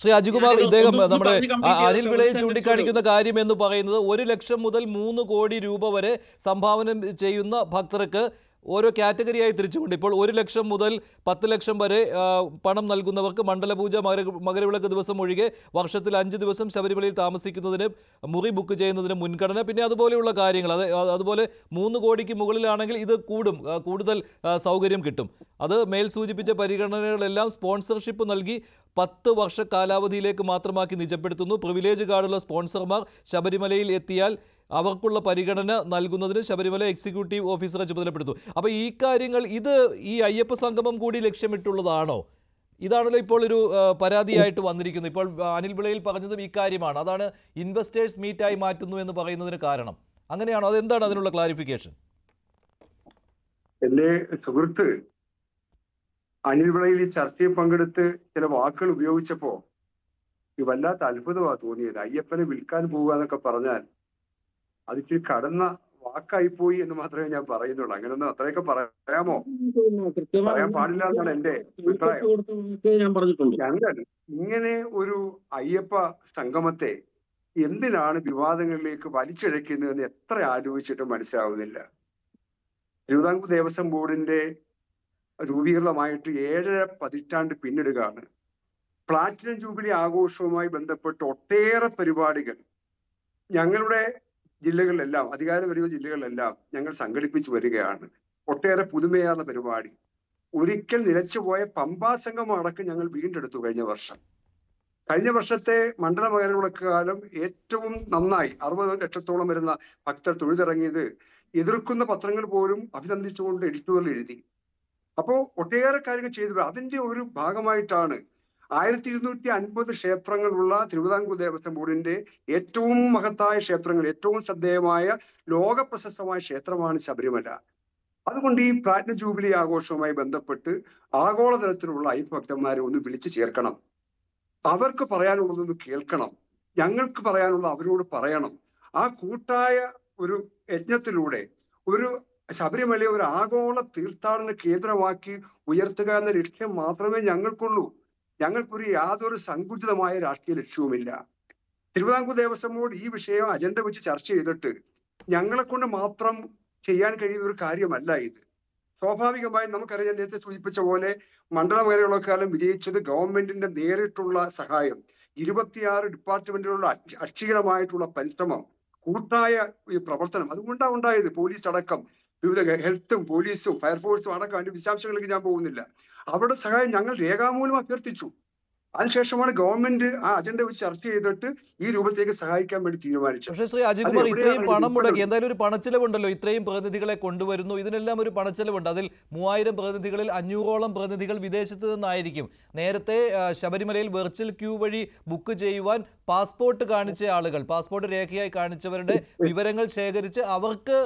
ശ്രീ അജികുമാർ, ഇദ്ദേഹം നമ്മുടെ അനിൽ വിളയിൽ സെന്റൻസ് ചൂണ്ടിക്കാണിക്കുന്ന കാര്യം എന്ന് പറയുന്നത് 1 ലക്ഷം മുതൽ 3 കോടി രൂപ വരെ സംഭാവന ചെയ്യുന്ന ഭക്തർക്ക് ഓരോ കാറ്റഗറിയായി തിരിച്ചുകൊണ്ട് ഇപ്പോൾ 1 ലക്ഷം മുതൽ 10 ലക്ഷം വരെ പണം നൽകുന്നവർക്ക് മണ്ഡലപൂജ മകരവിളക്ക് ദിവസം ഒഴികെ വർഷത്തിൽ 5 ദിവസം ശബരിമലയിൽ താമസിക്കുന്നതിന് മുറി ബുക്ക് ചെയ്യുന്നതിന് മുൻഗണന, പിന്നെ അതുപോലെയുള്ള കാര്യങ്ങൾ. അതുപോലെ 3 കോടിക്ക് മുകളിലാണെങ്കിൽ ഇത് കൂടുതൽ സൗകര്യം കിട്ടും. അത് മേൽ സൂചിപ്പിച്ച പരിഗണനകളെല്ലാം സ്പോൺസർഷിപ്പ് നൽകി 10 വർഷ കാലാവധിയിലേക്ക് മാത്രമാക്കി നിജപ്പെടുത്തുന്നു. പ്രിവിലേജ് കാർഡുള്ള സ്പോൺസർമാർ ശബരിമലയിൽ എത്തിയാൽ അവർക്കുള്ള പരിഗണന നൽകുന്നതിന് ശബരിമല എക്സിക്യൂട്ടീവ് ഓഫീസറെ ചുമതലപ്പെടുത്തും. അപ്പോൾ ഈ കാര്യങ്ങൾ ഈ അയ്യപ്പ സംഗമം കൂടി ലക്ഷ്യമിട്ടുള്ളതാണോ? ഇതാണല്ലോ ഇപ്പോൾ ഒരു പരാതിയായിട്ട് വന്നിരിക്കുന്നത്. ഇപ്പോൾ അനിൽ വിളയിൽ പറഞ്ഞതും ഈ കാര്യമാണ്. അതാണ് ഇൻവെസ്റ്റേഴ്സ് മീറ്റായി മാറ്റുന്നു എന്ന് പറയുന്നതിന് കാരണം. അങ്ങനെയാണോ? അതെന്താണ് അതിനുള്ള ക്ലാരിഫിക്കേഷൻ? എന്റെ സുഹൃത്ത് അനിൽ വിളയിൽ ഈ ചർച്ചയിൽ പങ്കെടുത്ത് ചില വാക്കുകൾ ഉപയോഗിച്ചപ്പോ വല്ലാത്ത അത്ഭുതമാണ് തോന്നിയത്. അയ്യപ്പനെ വിൽക്കാൻ പോവുക എന്നൊക്കെ പറഞ്ഞാൽ അതിച്ചിരി കടന്ന വാക്കായിപ്പോയി എന്ന് മാത്രമേ ഞാൻ പറയുന്നുള്ളൂ. അങ്ങനൊന്നും അത്രയൊക്കെ പറയാമോ? പറയാൻ പാടില്ല എന്നാണ് എന്റെ അഭിപ്രായം. ഞങ്ങൾ ഇങ്ങനെ ഒരു അയ്യപ്പ സംഗമത്തെ എന്തിനാണ് വിവാദങ്ങളിലേക്ക് വലിച്ചിഴക്കുന്നതെന്ന് എത്ര ആലോചിച്ചിട്ടും മനസ്സിലാവുന്നില്ല. തിരുവിതാംകൂർ ദേവസ്വം ബോർഡിന്റെ രൂപീകൃതമായിട്ട് 7.5 പതിറ്റാണ്ട് പിന്നിടുകയാണ്. പ്ലാറ്റിനം ജൂബിലി ആഘോഷവുമായി ബന്ധപ്പെട്ട് ഒട്ടേറെ പരിപാടികൾ ഞങ്ങളുടെ ജില്ലകളിലെല്ലാം, അധികാരപരിധിയുള്ള ജില്ലകളിലെല്ലാം ഞങ്ങൾ സംഘടിപ്പിച്ചു വരികയാണ്. ഒട്ടേറെ പുതുമയാർന്ന പരിപാടി. ഒരിക്കൽ നിലച്ചുപോയ പമ്പാ സംഗമം അടക്കം ഞങ്ങൾ വീണ്ടെടുത്തു കഴിഞ്ഞ വർഷം. കഴിഞ്ഞ വർഷത്തെ മണ്ഡല മകരവിളക്ക് കാലം ഏറ്റവും നന്നായി 60 ലക്ഷത്തോളം വരുന്ന ഭക്തർ തൊഴുതിറങ്ങിയത് എതിർക്കുന്ന പത്രങ്ങൾ പോലും അഭിനന്ദിച്ചുകൊണ്ട് എഡിറ്റോറിയൽ എഴുതി. അപ്പോ ഒട്ടേറെ കാര്യങ്ങൾ ചെയ്തു. അതിന്റെ ഒരു ഭാഗമായിട്ടാണ് 1250 ക്ഷേത്രങ്ങളുള്ള തിരുവിതാംകൂർ ദേവസ്വം ബോർഡിന്റെ ഏറ്റവും മഹത്തായ ക്ഷേത്രങ്ങൾ, ഏറ്റവും ശ്രദ്ധേയമായ ലോക പ്രശസ്തമായ ക്ഷേത്രമാണ് ശബരിമല. അതുകൊണ്ട് ഈ പ്ലാറ്റിനം ജൂബിലി ആഘോഷവുമായി ബന്ധപ്പെട്ട് ആഗോളതലത്തിലുള്ള അയ്യപ്പഭക്തന്മാരെ ഒന്ന് വിളിച്ചു ചേർക്കണം. അവർക്ക് പറയാനുള്ളതൊന്ന് കേൾക്കണം. ഞങ്ങൾക്ക് പറയാനുള്ള അവരോട് പറയണം. ആ കൂട്ടായ ഒരു യജ്ഞത്തിലൂടെ ഒരു ശബരിമലയെ ഒരു ആഗോള തീർത്ഥാടന കേന്ദ്രമാക്കി ഉയർത്തുക എന്ന ലക്ഷ്യം മാത്രമേ ഞങ്ങൾക്കുള്ളൂ. ഞങ്ങൾക്കൊരു യാതൊരു സങ്കുചിതമായ രാഷ്ട്രീയ ലക്ഷ്യവുമില്ല. തിരുവിതാംകൂർ ദേവസ്വം ബോർഡ് ഈ വിഷയം അജണ്ട വെച്ച് ചർച്ച ചെയ്തിട്ട് ഞങ്ങളെ കൊണ്ട് മാത്രം ചെയ്യാൻ കഴിയുന്ന ഒരു കാര്യമല്ല ഇത്. സ്വാഭാവികമായും നമുക്കറിയാം, നേരത്തെ സൂചിപ്പിച്ച പോലെ മണ്ഡല മകരവിളക്കാലം വിജയിച്ചത് ഗവൺമെന്റിന്റെ നേരിട്ടുള്ള സഹായം, 26 ഡിപ്പാർട്ട്മെന്റുകളുടെ അക്ഷീണമായിട്ടുള്ള പരിശ്രമം, കൂട്ടായ ഈ പ്രവർത്തനം, അതുകൊണ്ടാണ് ഉണ്ടായത്. പോലീസ് അടക്കം, വിവിധ ഹെൽത്തും പോലീസും ഫയർഫോഴ്സും അടക്കം, അതിന്റെ വിശദാംശങ്ങളിലേക്ക് ഞാൻ പോകുന്നില്ല. അവരുടെ സഹായം ഞങ്ങൾ രേഖാമൂലം അഭ്യർത്ഥിച്ചു. അതിനുശേഷമാണ് ഗവൺമെന്റ് ആ അജണ്ട വെച്ച് ചർച്ച ചെയ്തിട്ട് ഈ രൂപത്തിലേക്ക് സഹായിക്കാൻ വേണ്ടി തീരുമാനിച്ചത്. പക്ഷേ ശ്രീ അജികുമാർ, ഇത്രയും പണം മുടക്കി എന്തായാലും ഒരു പണച്ചെലവുണ്ടല്ലോ. ഇത്രയും പ്രതിനിധികളെ കൊണ്ടുവരുന്നു, ഇതിനെല്ലാം ഒരു പണച്ചെലവുണ്ട്. അതിൽ 3000 പ്രതിനിധികളിൽ 500ഓളം പ്രതിനിധികൾ വിദേശത്ത് നിന്നായിരിക്കും. നേരത്തെ ശബരിമലയിൽ വെർച്വൽ ക്യൂ വഴി ബുക്ക് ചെയ്യുവാൻ പാസ്പോർട്ട് കാണിച്ച ആളുകൾ, പാസ്പോർട്ട് രേഖയായി കാണിച്ചവരുടെ വിവരങ്ങൾ ശേഖരിച്ച് അവർക്ക്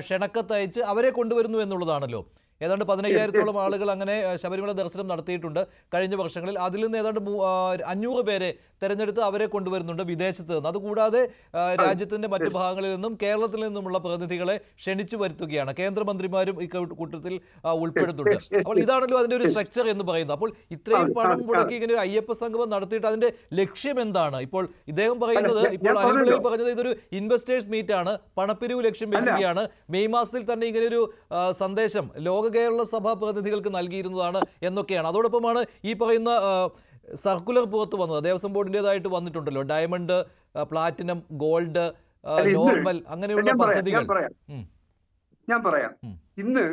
ക്ഷണക്കത്തയച്ച് അവരെ കൊണ്ടുവരുന്നു എന്നുള്ളതാണല്ലോ. ഏതാണ്ട് 15,000-ഓളം ആളുകൾ അങ്ങനെ ശബരിമല ദർശനം നടത്തിയിട്ടുണ്ട് കഴിഞ്ഞ വർഷങ്ങളിൽ. അതിൽ നിന്ന് ഏതാണ്ട് 500 പേരെ തെരഞ്ഞെടുത്ത് അവരെ കൊണ്ടുവരുന്നുണ്ട് വിദേശത്ത് നിന്ന്. അതുകൂടാതെ രാജ്യത്തിന്റെ മറ്റു ഭാഗങ്ങളിൽ നിന്നും കേരളത്തിൽ നിന്നുമുള്ള പ്രതിനിധികളെ ക്ഷണിച്ചു വരുത്തുകയാണ്. കേന്ദ്രമന്ത്രിമാരും ഈ കൂട്ടത്തിൽ ഉൾപ്പെടുത്തുന്നുണ്ട്. അപ്പോൾ ഇതാണല്ലോ അതിന്റെ ഒരു സ്ട്രക്ചർ എന്ന് പറയുന്നത്. അപ്പോൾ ഇത്രയും പണം മുടക്കി ഇങ്ങനെ ഒരു അയ്യപ്പ സംഗമം നടത്തിയിട്ട് അതിന്റെ ലക്ഷ്യം എന്താണ്? ഇപ്പോൾ ഇദ്ദേഹം പറയുന്നത്, ഇപ്പോൾ അനിൽ പറഞ്ഞത് ഇതൊരു ഇൻവെസ്റ്റേഴ്സ് മീറ്റ് ആണ്, പണപ്പിരിവ് ലക്ഷ്യം വെക്കുകയാണ്. മെയ് മാസത്തിൽ തന്നെ ഇങ്ങനെ ഒരു സന്ദേശം ലോക കേരള സഭാ പ്രതിനിധികൾക്ക് നൽകിയിരുന്നതാണ് എന്നൊക്കെയാണ്. അതോടൊപ്പമാണ് ഈ പറയുന്ന സർക്കുലർ പുറത്ത് വന്നത്. ദേവസ്വം ബോർഡിൻ്റെതായിട്ട് വന്നിട്ടുണ്ടല്ലോ, ഡയമണ്ട്, പ്ലാറ്റിനം, ഗോൾഡ്, നോർമൽ, അങ്ങനെയുള്ള പദ്ധതികൾ. ഞാൻ പറയാം. ഇന്ന്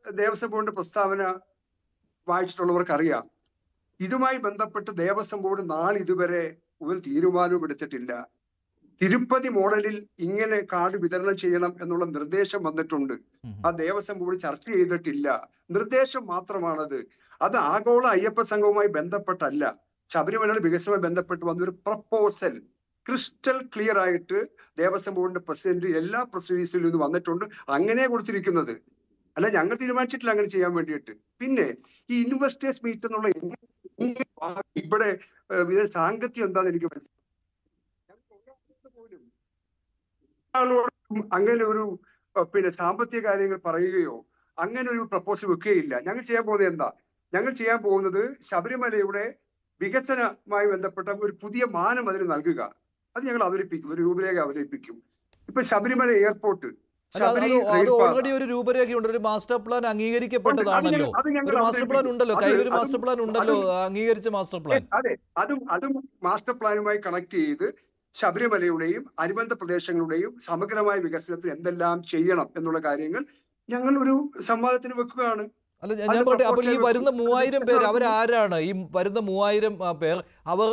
ദേവസ്വം ബോർഡിന്റെ പ്രസ്താവന വായിച്ചിട്ടുള്ളവർക്ക് അറിയാം, ഇതുമായി ബന്ധപ്പെട്ട് ദേവസ്വം ബോർഡ് നാളിതുവരെ ഒരു തീരുമാനവും എടുത്തിട്ടില്ല. തിരുപ്പതി മോഡലിൽ ഇങ്ങനെ കാർഡ് വിതരണം ചെയ്യണം എന്നുള്ള നിർദ്ദേശം വന്നിട്ടുണ്ട്. ആ ദേവസ്വം ബോർഡ് ചർച്ച ചെയ്തിട്ടില്ല. നിർദ്ദേശം മാത്രമാണത്. അത് ആഗോള അയ്യപ്പ സംഘവുമായി ബന്ധപ്പെട്ടല്ല, ശബരിമലയുടെ വികസനവുമായി ബന്ധപ്പെട്ട് വന്നൊരു പ്രപ്പോസൽ. ക്രിസ്റ്റൽ ക്ലിയർ ആയിട്ട് ദേവസ്വം ബോർഡിന്റെ പ്രസിഡന്റ് എല്ലാ പ്രൊസീജിയേഴ്സിലും ഇത് വന്നിട്ടുണ്ട്. അങ്ങനെ കൊടുത്തിരിക്കുന്നത് അല്ല, ഞങ്ങൾ തീരുമാനിച്ചിട്ടില്ല അങ്ങനെ ചെയ്യാൻ വേണ്ടിയിട്ട്. പിന്നെ ഈ ഇൻവെസ്റ്റേഴ്സ് മീറ്റ് എന്നുള്ള ഇവിടെ സാങ്കത്യം എന്താണെന്ന് എനിക്ക് മനസ്സിലായി. അങ്ങനെ ഒരു സാമ്പത്തിക കാര്യങ്ങൾ പറയുകയോ അങ്ങനെ ഒരു പ്രപ്പോസൽ വെക്കുകയില്ല. ഞങ്ങൾ ചെയ്യാൻ പോകുന്നത് എന്താ? ഞങ്ങൾ ചെയ്യാൻ പോകുന്നത് ശബരിമലയുടെ വികസനവുമായി ബന്ധപ്പെട്ട ഒരു പുതിയ മാനം അതിന് നൽകുക. അത് ഞങ്ങൾ അവതരിപ്പിക്കും, ഒരു രൂപരേഖ അവതരിപ്പിക്കും. ഇപ്പൊ ശബരിമല എയർപോർട്ട്, അല്ല ശബരി അത് റെയിൽപാത ഓൾറെഡി ഒരു രൂപരേഖയുണ്ട്, ഒരു മാസ്റ്റർ പ്ലാൻ ഉണ്ട്. അംഗീകരിക്കപ്പെട്ടതാണല്ലോ. അത് ഞങ്ങൾ ഒരു മാസ്റ്റർ പ്ലാൻ അവതരിപ്പിക്കും. ഉണ്ടല്ലോ, കയ്യിലൊരു മാസ്റ്റർ പ്ലാൻ ഉണ്ടല്ലോ, അതും അംഗീകരിച്ച മാസ്റ്റർ പ്ലാൻ. അതെ, അതും മാസ്റ്റർ പ്ലാനുമായി കണക്ട് ചെയ്ത് ശബരിമലയുടെയും അനുബന്ധ പ്രദേശങ്ങളുടെയും സമഗ്രമായ വികസനത്തിന് എന്തെല്ലാം ചെയ്യണം എന്നുള്ള കാര്യങ്ങൾ ഞങ്ങൾ ഒരു സംവാദത്തിന് വെക്കുകയാണ്. അല്ല ഞാൻ പറയട്ടെ, അപ്പോൾ ഈ വരുന്ന 3000 പേര് അവരാരാണ്? ഈ വരുന്ന 3000 പേർ അവർ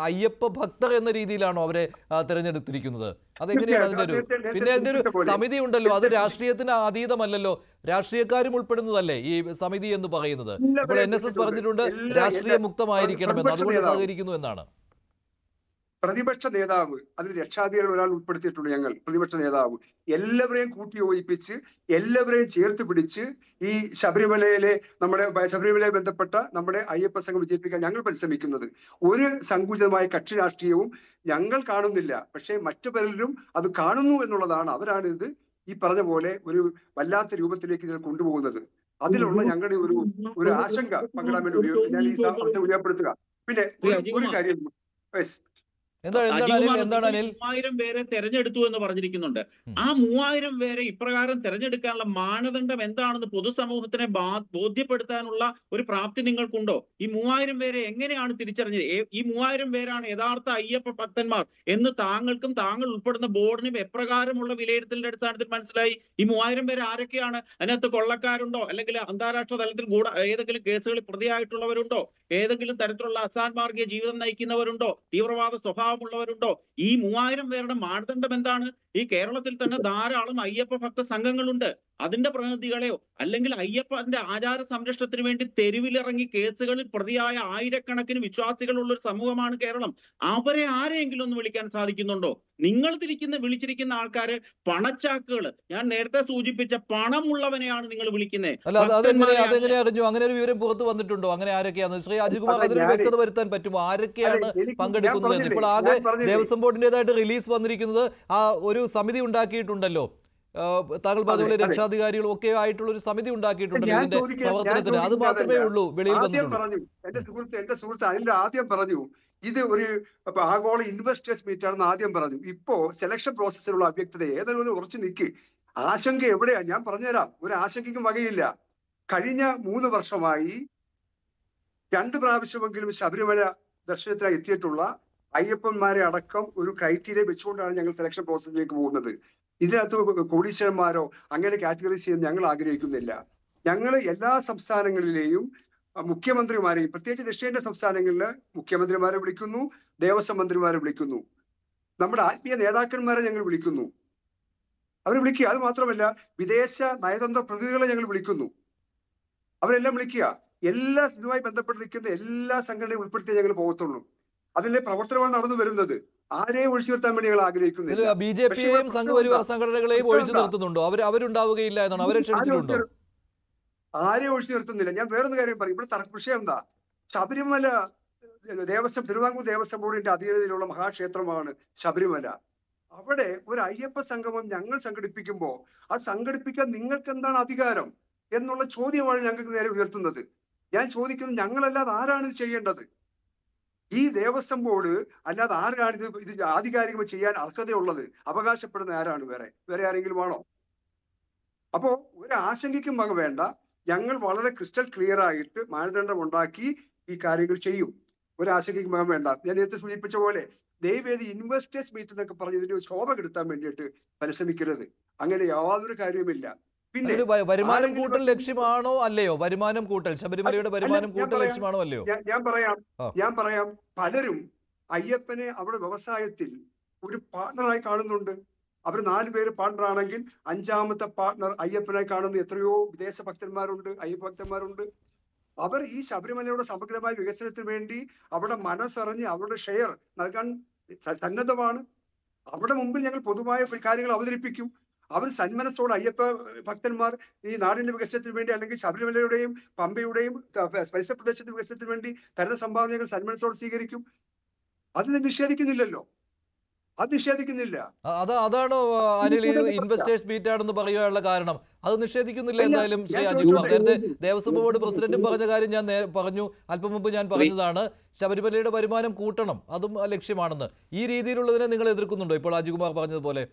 അയ്യപ്പ ഭക്തർ എന്ന രീതിയിലാണോ അവരെ തിരഞ്ഞെടുത്തിരിക്കുന്നത്? അതെങ്ങനെയാണ് അതിന്റെ ഒരു, പിന്നെ അതിന്റെ ഒരു സമിതി ഉണ്ടല്ലോ, അത് രാഷ്ട്രീയത്തിന് അതീതമല്ലല്ലോ, രാഷ്ട്രീയക്കാരും ഉൾപ്പെടുന്നതല്ലേ ഈ സമിതി എന്ന് പറയുന്നത്? ഇപ്പോൾ NSS പറഞ്ഞിട്ടുണ്ട് രാഷ്ട്രീയ മുക്തമായിരിക്കണമെന്ന്, അതുകൊണ്ട് സഹകരിക്കുന്നു എന്നാണ്. പ്രതിപക്ഷ നേതാവ്, അതിൽ രക്ഷാധികാരികൾ ഒരാൾ ഉൾപ്പെടുത്തിയിട്ടുണ്ട്. ഞങ്ങൾ പ്രതിപക്ഷ നേതാവ് എല്ലാവരെയും കൂട്ടിയോജിപ്പിച്ച് എല്ലാവരെയും ചേർത്ത് പിടിച്ച് ഈ ശബരിമലയെ ബന്ധപ്പെട്ട നമ്മുടെ അയ്യപ്പ സംഘം വിജയിപ്പിക്കാൻ ഞങ്ങൾ പരിശ്രമിക്കുന്നത്. ഒരു സങ്കുചിതമായ കക്ഷി രാഷ്ട്രീയവും ഞങ്ങൾ കാണുന്നില്ല. പക്ഷേ മറ്റു പലരും അത് കാണുന്നു എന്നുള്ളതാണ്. അവരാണ് ഇത് ഈ പറഞ്ഞ പോലെ ഒരു വല്ലാത്ത രൂപത്തിലേക്ക് ഇതിനെ കൊണ്ടുപോകുന്നത്. അതിലുള്ള ഞങ്ങളുടെ ഒരു ആശങ്ക പങ്കിടാൻ വേണ്ടി ഞാൻ ഈ അവസരം ഉപയോഗപ്പെടുത്തുക. പിന്നെ ഒരു കാര്യം, എന്താണ് അനിൽ? 3000 പേരെ തെരഞ്ഞെടുത്തു എന്ന് പറഞ്ഞിരിക്കുന്നുണ്ട്. ആ 3000 പേരെ ഇപ്രകാരം തെരഞ്ഞെടുക്കാനുള്ള മാനദണ്ഡം എന്താണെന്ന് പൊതുസമൂഹത്തിനെ ബോധ്യപ്പെടുത്താനുള്ള ഒരു പ്രാപ്തി നിങ്ങൾക്കുണ്ടോ? ഈ 3000 പേരെ എങ്ങനെയാണ് തിരിച്ചറിഞ്ഞത്? ഈ 3000 പേരാണ് യഥാർത്ഥ അയ്യപ്പ ഭക്തന്മാർ എന്ന് താങ്കൾക്കും താങ്കൾ ഉൾപ്പെടുന്ന ബോർഡിനും എപ്രകാരമുള്ള വിലയിരുത്തലിന്റെ അടിസ്ഥാനത്തിൽ മനസ്സിലായി? ഈ 3000 പേര് ആരൊക്കെയാണ്? അതിനകത്ത് കൊള്ളക്കാരുണ്ടോ? അല്ലെങ്കിൽ അന്താരാഷ്ട്ര തലത്തിൽ ഏതെങ്കിലും കേസുകളിൽ പ്രതിയായിട്ടുള്ളവരുണ്ടോ? ഏതെങ്കിലും തരത്തിലുള്ള അസാൻമാർഗീയ ജീവിതം നയിക്കുന്നവരുണ്ടോ? തീവ്രവാദ സ്വഭാവമുള്ളവരുണ്ടോ? ഈ 3000 പേരുടെ മാനദണ്ഡം എന്താണ്? ഈ കേരളത്തിൽ തന്നെ ധാരാളം അയ്യപ്പ ഭക്ത സംഘങ്ങളുണ്ട്. അതിന്റെ പ്രതിനിധികളെയോ അല്ലെങ്കിൽ അയ്യപ്പന്റെ ആചാര സംരക്ഷണത്തിന് വേണ്ടി തെരുവിലിറങ്ങി കേസുകളിൽ പ്രതിയായ ആയിരക്കണക്കിന് വിശ്വാസികളുള്ള ഒരു സമൂഹമാണ് കേരളം. അവരെ ആരെയെങ്കിലും ഒന്ന് വിളിക്കാൻ സാധിക്കുന്നുണ്ടോ? നിങ്ങൾ വിളിച്ചിരിക്കുന്ന ആൾക്കാര് പണച്ചാക്കുകള്, ഞാൻ നേരത്തെ സൂചിപ്പിച്ച പണമുള്ളവനെയാണ് നിങ്ങൾ വിളിക്കുന്നത്. അതെങ്ങനെ അറിഞ്ഞു? അങ്ങനെ ഒരു വിവരം പുറത്തു വന്നിട്ടുണ്ടോ? അങ്ങനെ ആരൊക്കെയാണ്? ശ്രീ അജികുമാർ, അതിനൊരു വ്യക്തത വരുത്താൻ പറ്റുമോ? ആരൊക്കെയാണ് പങ്കെടുക്കുന്നത്? ഇപ്പോൾ ആകെ ദേവസ്വം ബോർഡിന്റേതായിട്ട് റിലീസ് വന്നിരിക്കുന്നത് ആ ഒരു സമിതി ഉണ്ടാക്കിയിട്ടുണ്ടല്ലോ, താങ്കൾ പറഞ്ഞ പോലെ രക്ഷാധികാരികളും ഒക്കെ ആയിട്ടുള്ള ഒരു സമിതി ഉണ്ടാക്കിയിട്ടുണ്ടല്ലോ ഇതിന്റെ പ്രവർത്തനത്തിന്. അത് മാത്രമേ ഉള്ളൂ വെളിയിൽ വന്നിട്ടുള്ളൂ. എന്റെ സുഹൃത്ത് അതിൽ ആദ്യം പറഞ്ഞു ഇത് ഒരു ആഗോള ഇൻവെസ്റ്റേഴ്സ് മീറ്റ് ആണെന്ന് ആദ്യം പറഞ്ഞു. ഇപ്പോ സെലക്ഷൻ പ്രോസസ്സിലുള്ള അവ്യക്തത ഏതെങ്കിലും ഉറച്ചു നിൽക്ക്. ആശങ്ക എവിടെയാ? ഞാൻ പറഞ്ഞുതരാം. ഒരു ആശങ്കയ്ക്കും വകയില്ല. കഴിഞ്ഞ 3 വർഷമായി 2 പ്രാവശ്യമെങ്കിലും ശബരിമല ദർശനത്തിനായി എത്തിയിട്ടുള്ള അയ്യപ്പന്മാരെ അടക്കം ഒരു ക്രൈറ്റീരിയ വെച്ചുകൊണ്ടാണ് ഞങ്ങൾ സെലക്ഷൻ പ്രോസസ്സിലേക്ക് പോകുന്നത്. ഇതിനകത്ത് കോടീശ്വരന്മാരോ അങ്ങനെ കാറ്റഗറൈസ് ചെയ്യാൻ ഞങ്ങൾ ആഗ്രഹിക്കുന്നില്ല. ഞങ്ങൾ എല്ലാ സംസ്ഥാനങ്ങളിലെയും മുഖ്യമന്ത്രിമാരെയും, പ്രത്യേകിച്ച് ദക്ഷിണേന്ത്യൻ സംസ്ഥാനങ്ങളിൽ മുഖ്യമന്ത്രിമാരെ വിളിക്കുന്നു, ദേവസ്വം മന്ത്രിമാരെ വിളിക്കുന്നു, നമ്മുടെ ആത്മീയ നേതാക്കന്മാരെ ഞങ്ങൾ വിളിക്കുന്നു. അവരെ വിളിക്കുക. അത് മാത്രമല്ല വിദേശ നയതന്ത്ര പ്രതിനിധികളെ ഞങ്ങൾ വിളിക്കുന്നു. അവരെല്ലാം വിളിക്കുക. എല്ലാ ഇതുമായി ബന്ധപ്പെട്ട് നിൽക്കുന്ന എല്ലാ സംഘടനയും ഉൾപ്പെടുത്തിയേ ഞങ്ങൾ പോകത്തുള്ളൂ. അതിന്റെ പ്രവർത്തനമാണ് നടന്നു വരുന്നത്. ആരെയും ഒഴിച്ചു നിർത്താൻ വേണ്ടി ഞങ്ങൾ ആഗ്രഹിക്കുന്നില്ല. ബിജെപിയെയും സംഘപരിവാർ സംഘടനകളെയും ഒഴിച്ചു നിർത്തുന്നുണ്ടോ? അവരുണ്ടാവുകയില്ല എന്നാണ്, അവരെ ക്ഷണിച്ചിട്ടുണ്ടോ? ആരെയും ഒഴിച്ചു നിർത്തുന്നില്ല. ഞാൻ വേറൊരു കാര്യം പറയും. ഇവിടെ വിഷയം എന്താ? ശബരിമല തിരുവിതാംകൂർ ദേവസ്വം ബോർഡിന്റെ അധീനതയിലുള്ള മഹാക്ഷേത്രമാണ് ശബരിമല. അവിടെ ഒരു അയ്യപ്പ സംഗമം ഞങ്ങൾ സംഘടിപ്പിക്കുമ്പോൾ അത് സംഘടിപ്പിക്കാൻ നിങ്ങൾക്ക് എന്താണ് അധികാരം എന്നുള്ള ചോദ്യമാണ് ഞങ്ങൾക്ക് നേരെ ഉയർത്തുന്നത്. ഞാൻ ചോദിക്കുന്നത്, ഞങ്ങളല്ലാതെ ആരാണ് ഇത് ചെയ്യേണ്ടത്? ഈ ദേവസ്വം ബോർഡ് അല്ലാതെ ആരാണ് ഇത് ആധികാരികമായി ചെയ്യാൻ അർഹതയുള്ളത്? അവകാശപ്പെടുന്ന ആരാണ്? വേറെ ആരെങ്കിലും ആണോ? അപ്പോ ഒരു ആശങ്കയ്ക്കും വക വേണ്ട. ഞങ്ങൾ വളരെ ക്രിസ്റ്റൽ ക്ലിയർ ആയിട്ട് മാനദണ്ഡം ഉണ്ടാക്കി ഈ കാര്യങ്ങൾ ചെയ്യും. ഒരു ആശങ്കയ്ക്കും വക വേണ്ട. ഞാൻ നേരത്തെ സൂചിപ്പിച്ച പോലെ ദയവേദി ഇൻവെസ്റ്റേഴ്സ് മീറ്റ് എന്നൊക്കെ പറഞ്ഞ് ഇതിന്റെ ശോഭ കെടുത്താൻ വേണ്ടിയിട്ട് പരിശ്രമിക്കരുത്. അങ്ങനെ യാതൊരു കാര്യവുമില്ല. പിന്നെ വരുമാനം കൂട്ടൽ ലക്ഷ്യമാണോ അല്ലയോ? വരുമാനം കൂട്ടൽ, ശബരിമലയുടെ വരുമാനം കൂട്ടൽ ലക്ഷ്യമാണോ അല്ലയോ? ഞാൻ പറയാം. പലരും അയ്യപ്പനെ അവിടെ വ്യവസായത്തിൽ ഒരു പാർട്ണറായി കാണുന്നുണ്ട്. അവർ 4 പേര് പാർട്ണർ ആണെങ്കിൽ 5ാമത്തെ പാർട്ണർ അയ്യപ്പനായി കാണുന്ന എത്രയോ വിദേശ ഭക്തന്മാരുണ്ട്, അയ്യപ്പ ഭക്തന്മാരുണ്ട്. അവർ ഈ ശബരിമലയുടെ സമഗ്രമായ വികസനത്തിന് വേണ്ടി അവിടെ മനസ്സറിഞ്ഞ് അവരുടെ ഷെയർ നൽകാൻ സന്നദ്ധമാണ്. അവിടെ മുമ്പിൽ ഞങ്ങൾ പൊതുവായ കാര്യങ്ങൾ അവതരിപ്പിക്കും. അവർ സന്മനസ്സോടെ അയ്യപ്പ ഭക്തന്മാർ ഈ നാടിന്റെ വികസനത്തിന് വേണ്ടി അല്ലെങ്കിൽ ശബരിമലയുടെയും പമ്പയുടെയും പരിസര പ്രദേശത്തിന്റെ വികസനത്തിന് വേണ്ടി തരുന്ന സംഭാവനകൾ സന്മനസ്സോടെ സ്വീകരിക്കും. അത് നിഷേധിക്കുന്നില്ലല്ലോ. അത് നിഷേധിക്കുന്നില്ല. അതാണോ അനിൽ ഈ ഇൻവെസ്റ്റേഴ്സ് മീറ്റ് ആണെന്ന് പറയുവാനുള്ള കാരണം? അത് നിഷേധിക്കുന്നില്ല എന്തായാലും ശ്രീ അജികുമാർ. നേരത്തെ ദേവസ്വം ബോർഡ് പ്രസിഡന്റും പറഞ്ഞ കാര്യം ഞാൻ പറഞ്ഞു, അല്പം മുമ്പ് ഞാൻ പറഞ്ഞതാണ്, ശബരിമലയുടെ വരുമാനം കൂട്ടണം, അതും ലക്ഷ്യമാണെന്ന്. ഈ രീതിയിലുള്ളതിനെ നിങ്ങൾ എതിർക്കുന്നുണ്ടോ ഇപ്പോൾ അജികുമാർ പറഞ്ഞതുപോലെ?